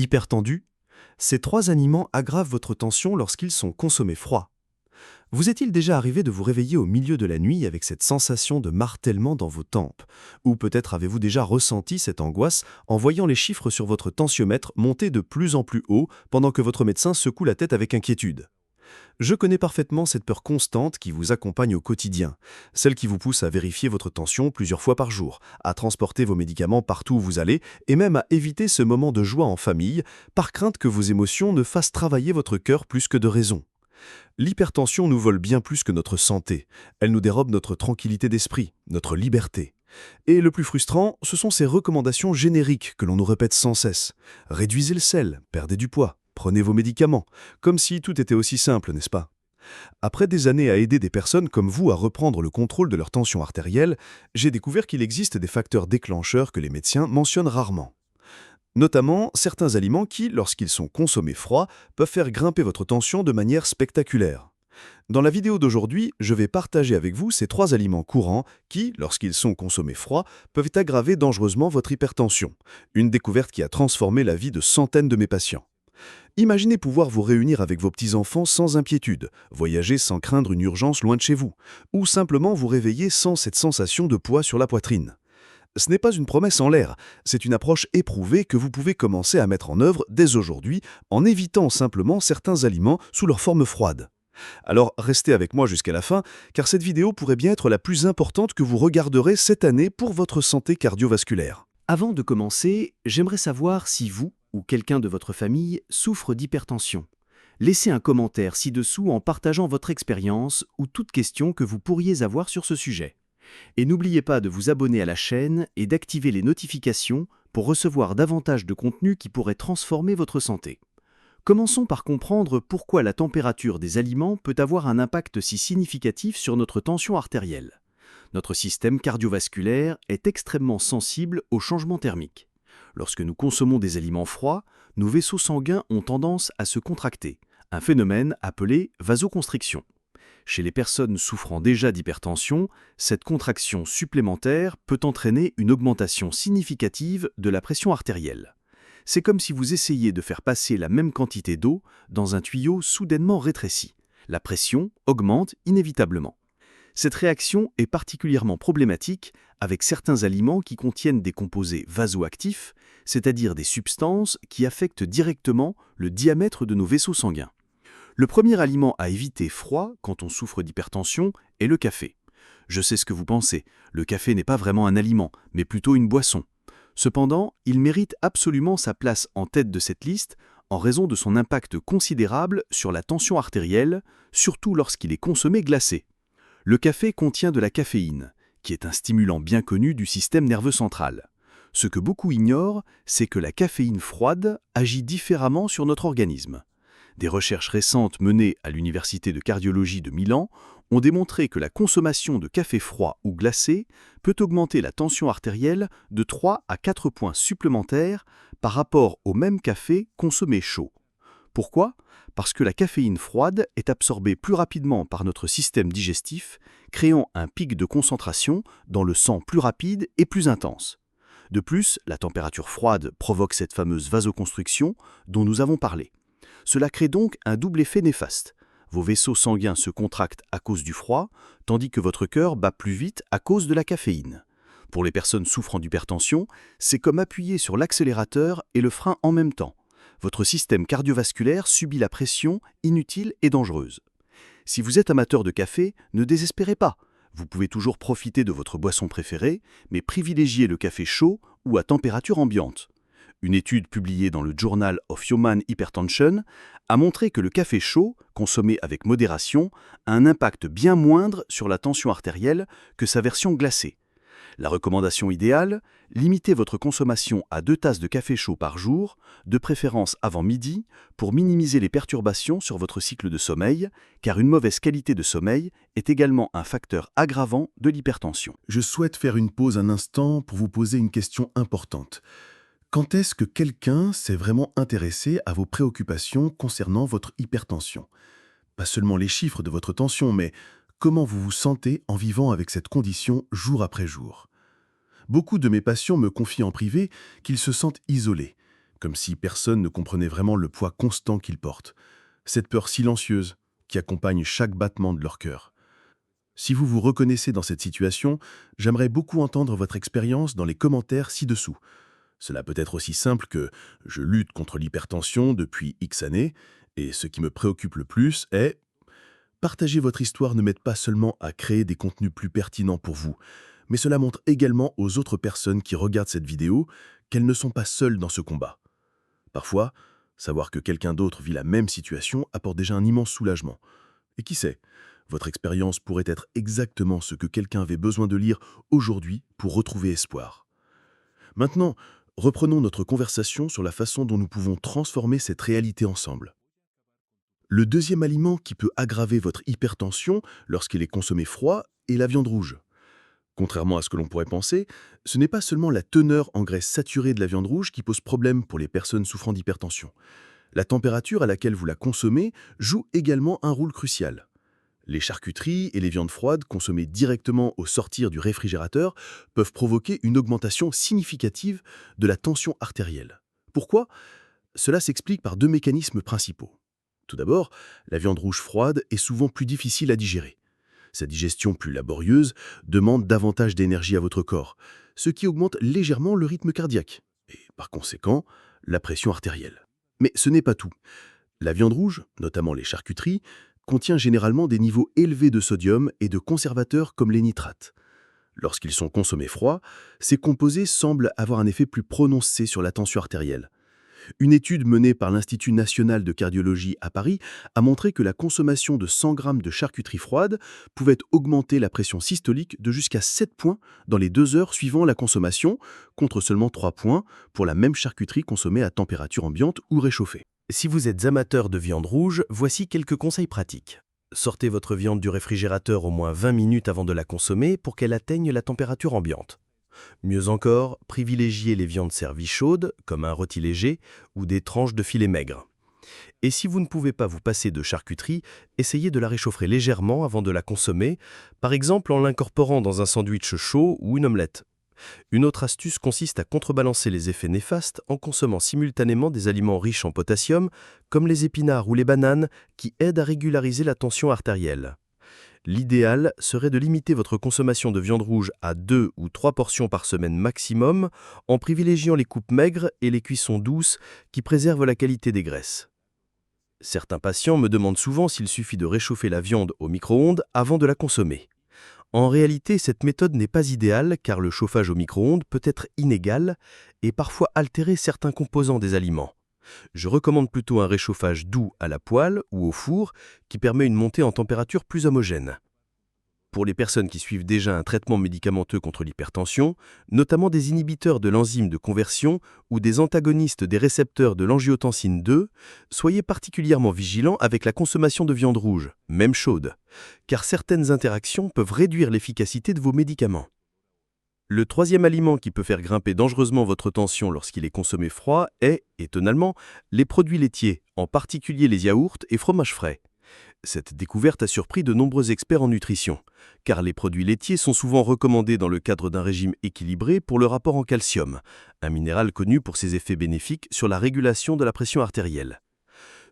Hypertendus, ces trois aliments aggravent votre tension lorsqu'ils sont consommés froids. Vous est-il déjà arrivé de vous réveiller au milieu de la nuit avec cette sensation de martèlement dans vos tempes? Ou peut-être avez-vous déjà ressenti cette angoisse en voyant les chiffres sur votre tensiomètre monter de plus en plus haut pendant que votre médecin secoue la tête avec inquiétude? Je connais parfaitement cette peur constante qui vous accompagne au quotidien, celle qui vous pousse à vérifier votre tension plusieurs fois par jour, à transporter vos médicaments partout où vous allez, et même à éviter ce moment de joie en famille, par crainte que vos émotions ne fassent travailler votre cœur plus que de raison. L'hypertension nous vole bien plus que notre santé. Elle nous dérobe notre tranquillité d'esprit, notre liberté. Et le plus frustrant, ce sont ces recommandations génériques que l'on nous répète sans cesse. Réduisez le sel, perdez du poids, prenez vos médicaments, comme si tout était aussi simple, n'est-ce pas? Après des années à aider des personnes comme vous à reprendre le contrôle de leur tension artérielle, j'ai découvert qu'il existe des facteurs déclencheurs que les médecins mentionnent rarement. Notamment certains aliments qui, lorsqu'ils sont consommés froids, peuvent faire grimper votre tension de manière spectaculaire. Dans la vidéo d'aujourd'hui, je vais partager avec vous ces trois aliments courants qui, lorsqu'ils sont consommés froids, peuvent aggraver dangereusement votre hypertension. Une découverte qui a transformé la vie de centaines de mes patients. Imaginez pouvoir vous réunir avec vos petits-enfants sans inquiétude, voyager sans craindre une urgence loin de chez vous, ou simplement vous réveiller sans cette sensation de poids sur la poitrine. Ce n'est pas une promesse en l'air, c'est une approche éprouvée que vous pouvez commencer à mettre en œuvre dès aujourd'hui en évitant simplement certains aliments sous leur forme froide. Alors restez avec moi jusqu'à la fin, car cette vidéo pourrait bien être la plus importante que vous regarderez cette année pour votre santé cardiovasculaire. Avant de commencer, j'aimerais savoir si vous ou quelqu'un de votre famille souffre d'hypertension. Laissez un commentaire ci-dessous en partageant votre expérience ou toute question que vous pourriez avoir sur ce sujet. Et n'oubliez pas de vous abonner à la chaîne et d'activer les notifications pour recevoir davantage de contenu qui pourrait transformer votre santé. Commençons par comprendre pourquoi la température des aliments peut avoir un impact si significatif sur notre tension artérielle. Notre système cardiovasculaire est extrêmement sensible aux changements thermiques. Lorsque nous consommons des aliments froids, nos vaisseaux sanguins ont tendance à se contracter, un phénomène appelé vasoconstriction. Chez les personnes souffrant déjà d'hypertension, cette contraction supplémentaire peut entraîner une augmentation significative de la pression artérielle. C'est comme si vous essayiez de faire passer la même quantité d'eau dans un tuyau soudainement rétréci. La pression augmente inévitablement. Cette réaction est particulièrement problématique avec certains aliments qui contiennent des composés vasoactifs, c'est-à-dire des substances qui affectent directement le diamètre de nos vaisseaux sanguins. Le premier aliment à éviter froid quand on souffre d'hypertension est le café. Je sais ce que vous pensez, le café n'est pas vraiment un aliment, mais plutôt une boisson. Cependant, il mérite absolument sa place en tête de cette liste en raison de son impact considérable sur la tension artérielle, surtout lorsqu'il est consommé glacé. Le café contient de la caféine, qui est un stimulant bien connu du système nerveux central. Ce que beaucoup ignorent, c'est que la caféine froide agit différemment sur notre organisme. Des recherches récentes menées à l'Université de cardiologie de Milan ont démontré que la consommation de café froid ou glacé peut augmenter la tension artérielle de 3 à 4 points supplémentaires par rapport au même café consommé chaud. Pourquoi? Parce que la caféine froide est absorbée plus rapidement par notre système digestif, créant un pic de concentration dans le sang plus rapide et plus intense. De plus, la température froide provoque cette fameuse vasoconstriction dont nous avons parlé. Cela crée donc un double effet néfaste. Vos vaisseaux sanguins se contractent à cause du froid, tandis que votre cœur bat plus vite à cause de la caféine. Pour les personnes souffrant d'hypertension, c'est comme appuyer sur l'accélérateur et le frein en même temps. Votre système cardiovasculaire subit la pression inutile et dangereuse. Si vous êtes amateur de café, ne désespérez pas. Vous pouvez toujours profiter de votre boisson préférée, mais privilégiez le café chaud ou à température ambiante. Une étude publiée dans le Journal of Human Hypertension a montré que le café chaud, consommé avec modération, a un impact bien moindre sur la tension artérielle que sa version glacée. La recommandation idéale, limitez votre consommation à 2 tasses de café chaud par jour, de préférence avant midi, pour minimiser les perturbations sur votre cycle de sommeil, car une mauvaise qualité de sommeil est également un facteur aggravant de l'hypertension. Je souhaite faire une pause un instant pour vous poser une question importante. Quand est-ce que quelqu'un s'est vraiment intéressé à vos préoccupations concernant votre hypertension? Pas seulement les chiffres de votre tension, mais comment vous vous sentez en vivant avec cette condition jour après jour? Beaucoup de mes patients me confient en privé qu'ils se sentent isolés. comme si personne ne comprenait vraiment le poids constant qu'ils portent. Cette peur silencieuse qui accompagne chaque battement de leur cœur. Si vous vous reconnaissez dans cette situation, j'aimerais beaucoup entendre votre expérience dans les commentaires ci-dessous. Cela peut être aussi simple que « je lutte contre l'hypertension depuis X années et ce qui me préoccupe le plus est… » Partager votre histoire ne m'aide pas seulement à créer des contenus plus pertinents pour vous, mais cela montre également aux autres personnes qui regardent cette vidéo qu'elles ne sont pas seules dans ce combat. Parfois, savoir que quelqu'un d'autre vit la même situation apporte déjà un immense soulagement. Et qui sait, votre expérience pourrait être exactement ce que quelqu'un avait besoin de lire aujourd'hui pour retrouver espoir. Maintenant, reprenons notre conversation sur la façon dont nous pouvons transformer cette réalité ensemble. Le deuxième aliment qui peut aggraver votre hypertension lorsqu'il est consommé froid est la viande rouge. Contrairement à ce que l'on pourrait penser, ce n'est pas seulement la teneur en graisse saturée de la viande rouge qui pose problème pour les personnes souffrant d'hypertension. La température à laquelle vous la consommez joue également un rôle crucial. Les charcuteries et les viandes froides consommées directement au sortir du réfrigérateur peuvent provoquer une augmentation significative de la tension artérielle. Pourquoi ? Cela s'explique par deux mécanismes principaux. Tout d'abord, la viande rouge froide est souvent plus difficile à digérer. Sa digestion plus laborieuse demande davantage d'énergie à votre corps, ce qui augmente légèrement le rythme cardiaque et, par conséquent, la pression artérielle. Mais ce n'est pas tout. La viande rouge, notamment les charcuteries, contient généralement des niveaux élevés de sodium et de conservateurs comme les nitrates. Lorsqu'ils sont consommés froids, ces composés semblent avoir un effet plus prononcé sur la tension artérielle. Une étude menée par l'Institut national de cardiologie à Paris a montré que la consommation de 100 grammes de charcuterie froide pouvait augmenter la pression systolique de jusqu'à 7 points dans les 2 heures suivant la consommation, contre seulement 3 points pour la même charcuterie consommée à température ambiante ou réchauffée. Si vous êtes amateur de viande rouge, voici quelques conseils pratiques. Sortez votre viande du réfrigérateur au moins 20 minutes avant de la consommer pour qu'elle atteigne la température ambiante. Mieux encore, privilégiez les viandes servies chaudes, comme un rôti léger ou des tranches de filet maigre. Et si vous ne pouvez pas vous passer de charcuterie, essayez de la réchauffer légèrement avant de la consommer, par exemple en l'incorporant dans un sandwich chaud ou une omelette. Une autre astuce consiste à contrebalancer les effets néfastes en consommant simultanément des aliments riches en potassium, comme les épinards ou les bananes, qui aident à régulariser la tension artérielle. L'idéal serait de limiter votre consommation de viande rouge à 2 ou 3 portions par semaine maximum, en privilégiant les coupes maigres et les cuissons douces qui préservent la qualité des graisses. Certains patients me demandent souvent s'il suffit de réchauffer la viande au micro-ondes avant de la consommer. En réalité, cette méthode n'est pas idéale car le chauffage au micro-ondes peut être inégal et parfois altérer certains composants des aliments. Je recommande plutôt un réchauffage doux à la poêle ou au four qui permet une montée en température plus homogène. Pour les personnes qui suivent déjà un traitement médicamenteux contre l'hypertension, notamment des inhibiteurs de l'enzyme de conversion ou des antagonistes des récepteurs de l'angiotensine 2, soyez particulièrement vigilants avec la consommation de viande rouge, même chaude, car certaines interactions peuvent réduire l'efficacité de vos médicaments. Le troisième aliment qui peut faire grimper dangereusement votre tension lorsqu'il est consommé froid est, étonnamment, les produits laitiers, en particulier les yaourts et fromages frais. Cette découverte a surpris de nombreux experts en nutrition, car les produits laitiers sont souvent recommandés dans le cadre d'un régime équilibré pour le rapport en calcium, un minéral connu pour ses effets bénéfiques sur la régulation de la pression artérielle.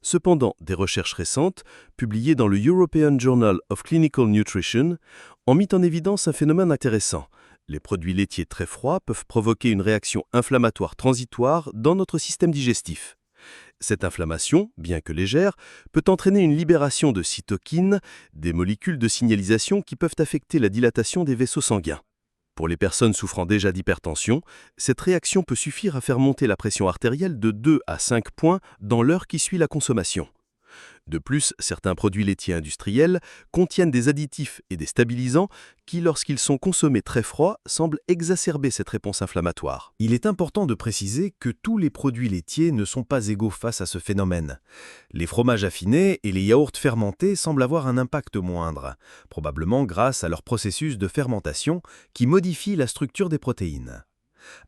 Cependant, des recherches récentes, publiées dans le European Journal of Clinical Nutrition, ont mis en évidence un phénomène intéressant. Les produits laitiers très froids peuvent provoquer une réaction inflammatoire transitoire dans notre système digestif. Cette inflammation, bien que légère, peut entraîner une libération de cytokines, des molécules de signalisation qui peuvent affecter la dilatation des vaisseaux sanguins. Pour les personnes souffrant déjà d'hypertension, cette réaction peut suffire à faire monter la pression artérielle de 2 à 5 points dans l'heure qui suit la consommation. De plus, certains produits laitiers industriels contiennent des additifs et des stabilisants qui, lorsqu'ils sont consommés très froids, semblent exacerber cette réponse inflammatoire. Il est important de préciser que tous les produits laitiers ne sont pas égaux face à ce phénomène. Les fromages affinés et les yaourts fermentés semblent avoir un impact moindre, probablement grâce à leur processus de fermentation qui modifie la structure des protéines.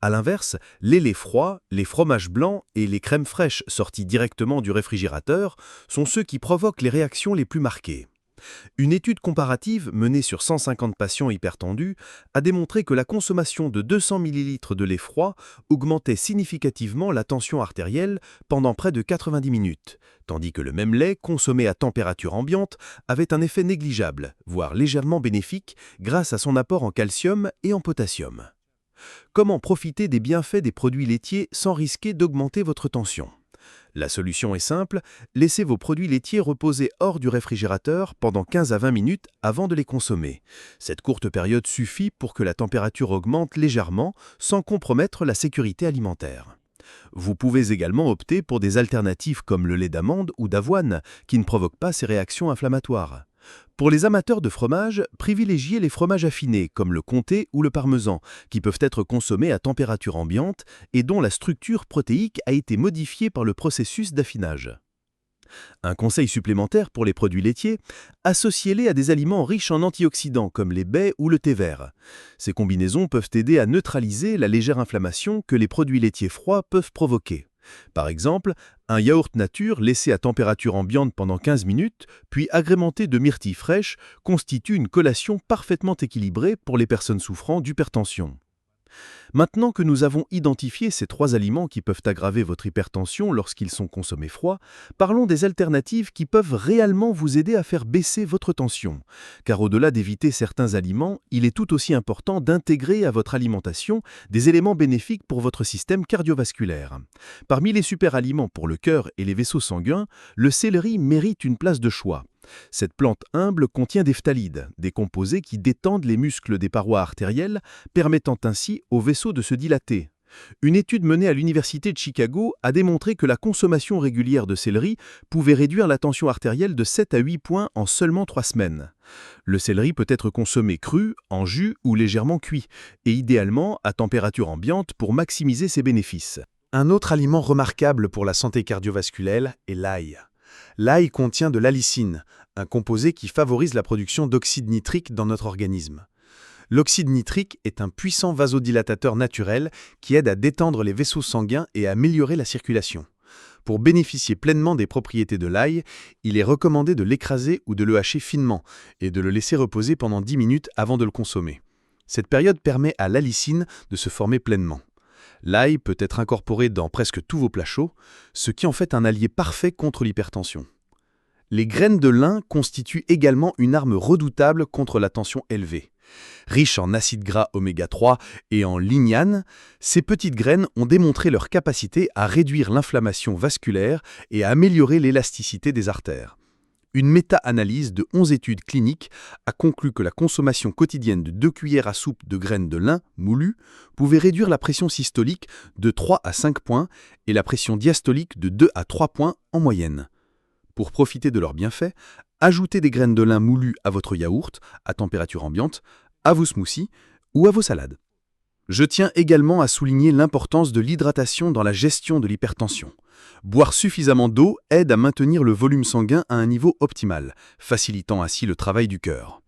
A l'inverse, les laits froids, les fromages blancs et les crèmes fraîches sorties directement du réfrigérateur sont ceux qui provoquent les réactions les plus marquées. Une étude comparative menée sur 150 patients hypertendus a démontré que la consommation de 200 ml de lait froid augmentait significativement la tension artérielle pendant près de 90 minutes, tandis que le même lait consommé à température ambiante avait un effet négligeable, voire légèrement bénéfique, grâce à son apport en calcium et en potassium. Comment profiter des bienfaits des produits laitiers sans risquer d'augmenter votre tension ? La solution est simple, laissez vos produits laitiers reposer hors du réfrigérateur pendant 15 à 20 minutes avant de les consommer. Cette courte période suffit pour que la température augmente légèrement sans compromettre la sécurité alimentaire. Vous pouvez également opter pour des alternatives comme le lait d'amande ou d'avoine qui ne provoquent pas ces réactions inflammatoires. Pour les amateurs de fromage, privilégiez les fromages affinés comme le comté ou le parmesan, qui peuvent être consommés à température ambiante et dont la structure protéique a été modifiée par le processus d'affinage. Un conseil supplémentaire pour les produits laitiers, associez-les à des aliments riches en antioxydants comme les baies ou le thé vert. Ces combinaisons peuvent aider à neutraliser la légère inflammation que les produits laitiers froids peuvent provoquer. Par exemple, un yaourt nature laissé à température ambiante pendant 15 minutes, puis agrémenté de myrtilles fraîches, constitue une collation parfaitement équilibrée pour les personnes souffrant d'hypertension. Maintenant que nous avons identifié ces 3 aliments qui peuvent aggraver votre hypertension lorsqu'ils sont consommés froids, parlons des alternatives qui peuvent réellement vous aider à faire baisser votre tension. Car au-delà d'éviter certains aliments, il est tout aussi important d'intégrer à votre alimentation des éléments bénéfiques pour votre système cardiovasculaire. Parmi les super-aliments pour le cœur et les vaisseaux sanguins, le céleri mérite une place de choix. Cette plante humble contient des phtalides, des composés qui détendent les muscles des parois artérielles, permettant ainsi aux vaisseaux de se dilater. Une étude menée à l'Université de Chicago a démontré que la consommation régulière de céleri pouvait réduire la tension artérielle de 7 à 8 points en seulement 3 semaines. Le céleri peut être consommé cru, en jus ou légèrement cuit, et idéalement à température ambiante pour maximiser ses bénéfices. Un autre aliment remarquable pour la santé cardiovasculaire est l'ail. L'ail contient de l'allicine, un composé qui favorise la production d'oxyde nitrique dans notre organisme. L'oxyde nitrique est un puissant vasodilatateur naturel qui aide à détendre les vaisseaux sanguins et à améliorer la circulation. Pour bénéficier pleinement des propriétés de l'ail, il est recommandé de l'écraser ou de le hacher finement et de le laisser reposer pendant 10 minutes avant de le consommer. Cette période permet à l'allicine de se former pleinement. L'ail peut être incorporé dans presque tous vos plats chauds, ce qui en fait un allié parfait contre l'hypertension. Les graines de lin constituent également une arme redoutable contre la tension élevée. Riches en acides gras oméga 3 et en lignane, ces petites graines ont démontré leur capacité à réduire l'inflammation vasculaire et à améliorer l'élasticité des artères. Une méta-analyse de 11 études cliniques a conclu que la consommation quotidienne de 2 cuillères à soupe de graines de lin moulues pouvait réduire la pression systolique de 3 à 5 points et la pression diastolique de 2 à 3 points en moyenne. Pour profiter de leurs bienfaits, ajoutez des graines de lin moulues à votre yaourt à température ambiante, à vos smoothies ou à vos salades. Je tiens également à souligner l'importance de l'hydratation dans la gestion de l'hypertension. Boire suffisamment d'eau aide à maintenir le volume sanguin à un niveau optimal, facilitant ainsi le travail du cœur.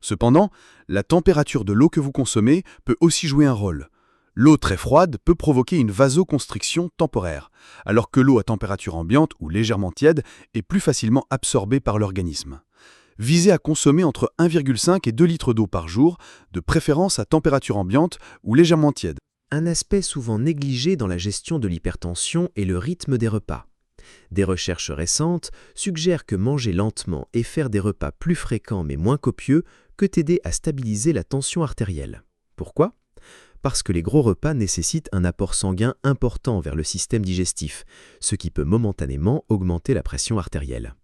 Cependant, la température de l'eau que vous consommez peut aussi jouer un rôle. L'eau très froide peut provoquer une vasoconstriction temporaire, alors que l'eau à température ambiante ou légèrement tiède est plus facilement absorbée par l'organisme. Visez à consommer entre 1,5 et 2 litres d'eau par jour, de préférence à température ambiante ou légèrement tiède. Un aspect souvent négligé dans la gestion de l'hypertension est le rythme des repas. Des recherches récentes suggèrent que manger lentement et faire des repas plus fréquents mais moins copieux peut aider à stabiliser la tension artérielle. Pourquoi ? Parce que les gros repas nécessitent un apport sanguin important vers le système digestif, ce qui peut momentanément augmenter la pression artérielle.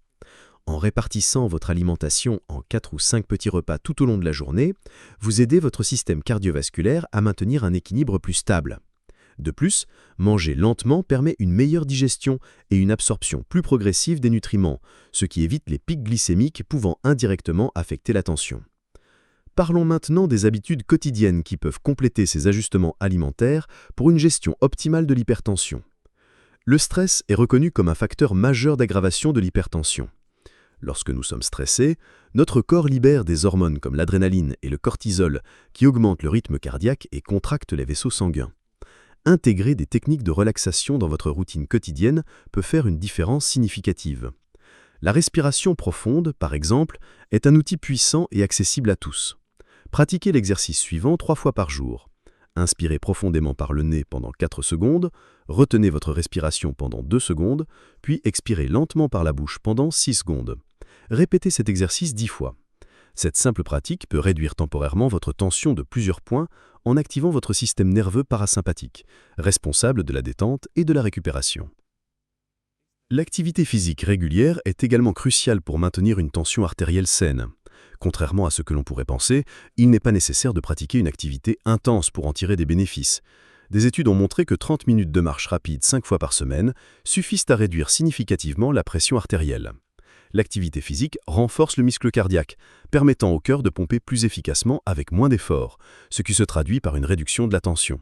En répartissant votre alimentation en 4 ou 5 petits repas tout au long de la journée, vous aidez votre système cardiovasculaire à maintenir un équilibre plus stable. De plus, manger lentement permet une meilleure digestion et une absorption plus progressive des nutriments, ce qui évite les pics glycémiques pouvant indirectement affecter la tension. Parlons maintenant des habitudes quotidiennes qui peuvent compléter ces ajustements alimentaires pour une gestion optimale de l'hypertension. Le stress est reconnu comme un facteur majeur d'aggravation de l'hypertension. Lorsque nous sommes stressés, notre corps libère des hormones comme l'adrénaline et le cortisol qui augmentent le rythme cardiaque et contractent les vaisseaux sanguins. Intégrer des techniques de relaxation dans votre routine quotidienne peut faire une différence significative. La respiration profonde, par exemple, est un outil puissant et accessible à tous. Pratiquez l'exercice suivant 3 fois par jour. Inspirez profondément par le nez pendant 4 secondes, retenez votre respiration pendant 2 secondes, puis expirez lentement par la bouche pendant 6 secondes. Répétez cet exercice 10 fois. Cette simple pratique peut réduire temporairement votre tension de plusieurs points en activant votre système nerveux parasympathique, responsable de la détente et de la récupération. L'activité physique régulière est également cruciale pour maintenir une tension artérielle saine. Contrairement à ce que l'on pourrait penser, il n'est pas nécessaire de pratiquer une activité intense pour en tirer des bénéfices. Des études ont montré que 30 minutes de marche rapide 5 fois par semaine suffisent à réduire significativement la pression artérielle. L'activité physique renforce le muscle cardiaque, permettant au cœur de pomper plus efficacement avec moins d'efforts, ce qui se traduit par une réduction de la tension.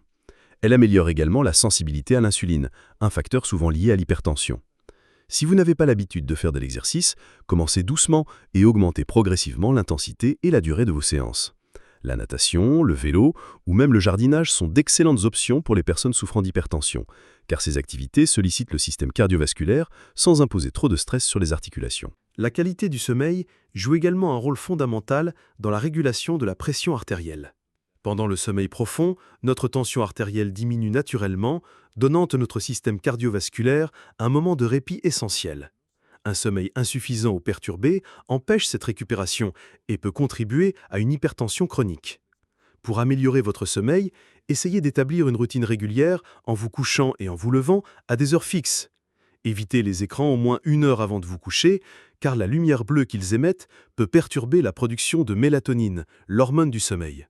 Elle améliore également la sensibilité à l'insuline, un facteur souvent lié à l'hypertension. Si vous n'avez pas l'habitude de faire de l'exercice, commencez doucement et augmentez progressivement l'intensité et la durée de vos séances. La natation, le vélo ou même le jardinage sont d'excellentes options pour les personnes souffrant d'hypertension, car ces activités sollicitent le système cardiovasculaire sans imposer trop de stress sur les articulations. La qualité du sommeil joue également un rôle fondamental dans la régulation de la pression artérielle. Pendant le sommeil profond, notre tension artérielle diminue naturellement, donnant à notre système cardiovasculaire un moment de répit essentiel. Un sommeil insuffisant ou perturbé empêche cette récupération et peut contribuer à une hypertension chronique. Pour améliorer votre sommeil, essayez d'établir une routine régulière en vous couchant et en vous levant à des heures fixes. Évitez les écrans au moins 1 heure avant de vous coucher, car la lumière bleue qu'ils émettent peut perturber la production de mélatonine, l'hormone du sommeil.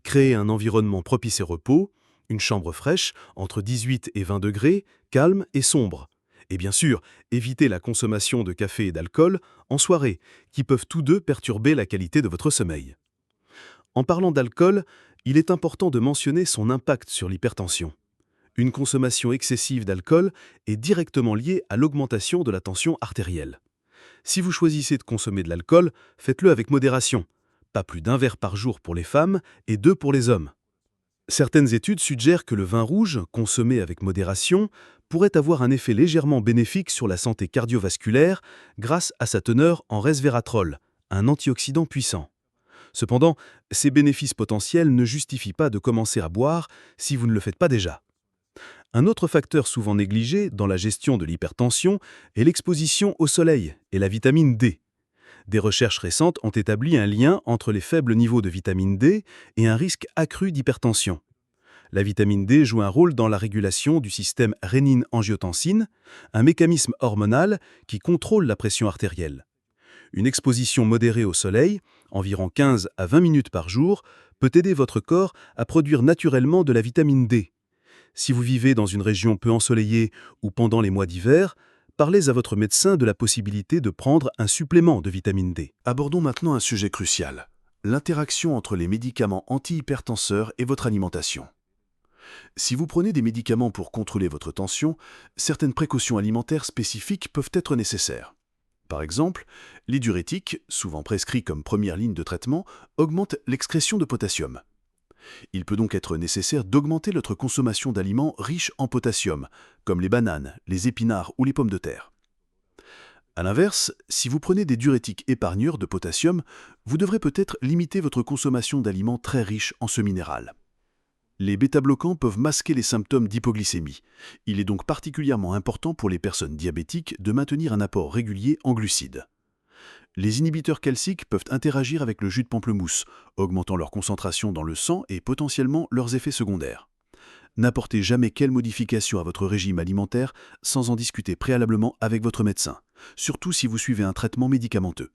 Créez un environnement propice au repos, une chambre fraîche entre 18 et 20 degrés, calme et sombre. Et bien sûr, évitez la consommation de café et d'alcool en soirée, qui peuvent tous deux perturber la qualité de votre sommeil. En parlant d'alcool, il est important de mentionner son impact sur l'hypertension. Une consommation excessive d'alcool est directement liée à l'augmentation de la tension artérielle. Si vous choisissez de consommer de l'alcool, faites-le avec modération. Pas plus d'1 verre par jour pour les femmes et 2 pour les hommes. Certaines études suggèrent que le vin rouge, consommé avec modération, pourrait avoir un effet légèrement bénéfique sur la santé cardiovasculaire grâce à sa teneur en resveratrol, un antioxydant puissant. Cependant, ces bénéfices potentiels ne justifient pas de commencer à boire si vous ne le faites pas déjà. Un autre facteur souvent négligé dans la gestion de l'hypertension est l'exposition au soleil et la vitamine D. Des recherches récentes ont établi un lien entre les faibles niveaux de vitamine D et un risque accru d'hypertension. La vitamine D joue un rôle dans la régulation du système rénine-angiotensine, un mécanisme hormonal qui contrôle la pression artérielle. Une exposition modérée au soleil, environ 15 à 20 minutes par jour, peut aider votre corps à produire naturellement de la vitamine D. Si vous vivez dans une région peu ensoleillée ou pendant les mois d'hiver, parlez à votre médecin de la possibilité de prendre un supplément de vitamine D. Abordons maintenant un sujet crucial, l'interaction entre les médicaments antihypertenseurs et votre alimentation. Si vous prenez des médicaments pour contrôler votre tension, certaines précautions alimentaires spécifiques peuvent être nécessaires. Par exemple, les diurétiques, souvent prescrits comme première ligne de traitement, augmentent l'excrétion de potassium. Il peut donc être nécessaire d'augmenter notre consommation d'aliments riches en potassium, comme les bananes, les épinards ou les pommes de terre. A l'inverse, si vous prenez des diurétiques épargneurs de potassium, vous devrez peut-être limiter votre consommation d'aliments très riches en ce minéral. Les bêta-bloquants peuvent masquer les symptômes d'hypoglycémie. Il est donc particulièrement important pour les personnes diabétiques de maintenir un apport régulier en glucides. Les inhibiteurs calciques peuvent interagir avec le jus de pamplemousse, augmentant leur concentration dans le sang et potentiellement leurs effets secondaires. N'apportez jamais quelle modification à votre régime alimentaire sans en discuter préalablement avec votre médecin, surtout si vous suivez un traitement médicamenteux.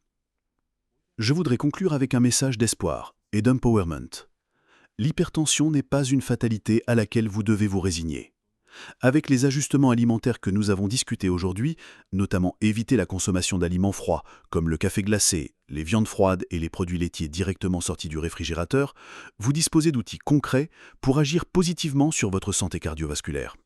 Je voudrais conclure avec un message d'espoir et d'empowerment. L'hypertension n'est pas une fatalité à laquelle vous devez vous résigner. Avec les ajustements alimentaires que nous avons discutés aujourd'hui, notamment éviter la consommation d'aliments froids comme le café glacé, les viandes froides et les produits laitiers directement sortis du réfrigérateur, vous disposez d'outils concrets pour agir positivement sur votre santé cardiovasculaire.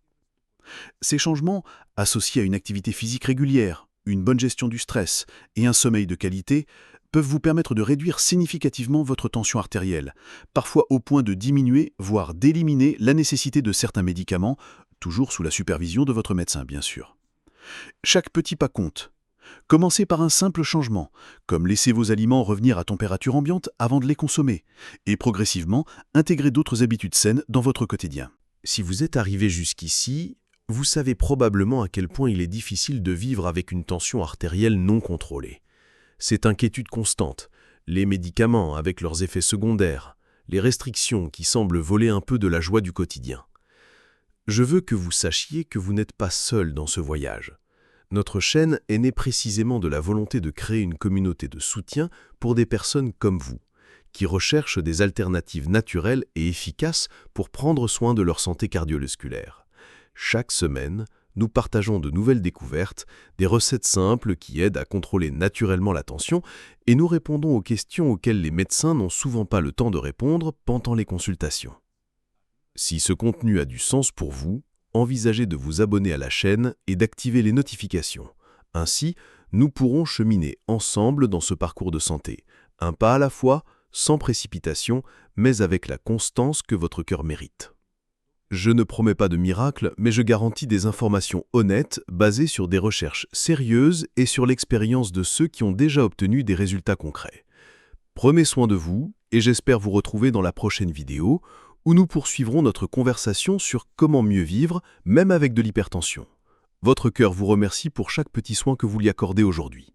Ces changements, associés à une activité physique régulière, une bonne gestion du stress et un sommeil de qualité, peuvent vous permettre de réduire significativement votre tension artérielle, parfois au point de diminuer, voire d'éliminer la nécessité de certains médicaments, toujours sous la supervision de votre médecin, bien sûr. Chaque petit pas compte. Commencez par un simple changement, comme laisser vos aliments revenir à température ambiante avant de les consommer, et progressivement, intégrer d'autres habitudes saines dans votre quotidien. Si vous êtes arrivé jusqu'ici, vous savez probablement à quel point il est difficile de vivre avec une tension artérielle non contrôlée. Cette inquiétude constante, les médicaments avec leurs effets secondaires, les restrictions qui semblent voler un peu de la joie du quotidien. Je veux que vous sachiez que vous n'êtes pas seul dans ce voyage. Notre chaîne est née précisément de la volonté de créer une communauté de soutien pour des personnes comme vous, qui recherchent des alternatives naturelles et efficaces pour prendre soin de leur santé cardiovasculaire. Chaque semaine, nous partageons de nouvelles découvertes, des recettes simples qui aident à contrôler naturellement la tension, et nous répondons aux questions auxquelles les médecins n'ont souvent pas le temps de répondre pendant les consultations. Si ce contenu a du sens pour vous, envisagez de vous abonner à la chaîne et d'activer les notifications. Ainsi, nous pourrons cheminer ensemble dans ce parcours de santé, un pas à la fois, sans précipitation, mais avec la constance que votre cœur mérite. Je ne promets pas de miracle, mais je garantis des informations honnêtes, basées sur des recherches sérieuses et sur l'expérience de ceux qui ont déjà obtenu des résultats concrets. Prenez soin de vous, et j'espère vous retrouver dans la prochaine vidéo, où nous poursuivrons notre conversation sur comment mieux vivre, même avec de l'hypertension. Votre cœur vous remercie pour chaque petit soin que vous lui accordez aujourd'hui.